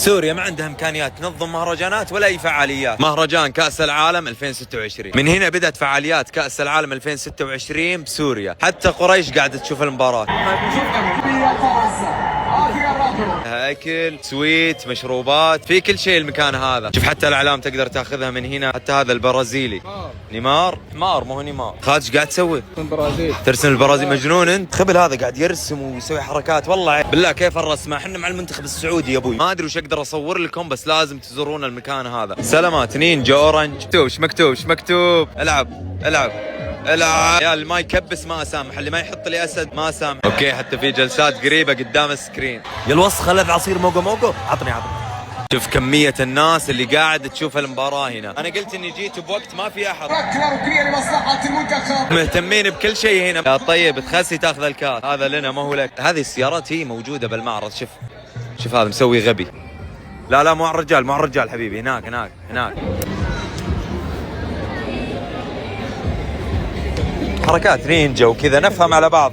سوريا ما عندها امكانيات تنظم مهرجانات ولا اي فعاليات. مهرجان كأس العالم 2026 من هنا بدأت فعاليات كأس العالم 2026 بسوريا، حتى قريش قاعدة تشوف المباراة. اكل، سويت، مشروبات، في كل شيء المكان هذا. شوف حتى الاعلام تقدر تاخذها من هنا، حتى هذا البرازيلي نيمار، حمار مو نيمار. خالد قاعد تسوي؟ ترسم البرازيل. مجنون انت. خبل هذا قاعد يرسم ويسوي حركات. والله بالله كيف الرسمه، احنا مع المنتخب السعودي يا ابوي. ما ادري وش اقدر اصور لكم، بس لازم تزورون المكان هذا. سلامات نينجا اورنج. ايش مكتوب؟ ايش مكتوب؟ العب العب العب يا اللي ما يكبس ما اسامح، اللي ما يحط لي اسد ما اسامح. اوكي حتى في جلسات قريبه قدام السكرين. يا الوسخه لذ عصير موقو موقو. عطني. شوف كمية الناس اللي قاعد تشوف المباراة هنا. أنا قلت إني جيت بوقت ما في أحد. لمصلحة المنتخب. مهتمين بكل شيء هنا. يا طيب تخسي تاخذ الكاس، هذا لنا ما هو لك. هذه السيارات هي موجودة بالمعرض. شوف هذا مسوي غبي. لا مو على الرجال، مو على الرجال حبيبي. هناك. حركات نينجا وكذا نفهم على بعض.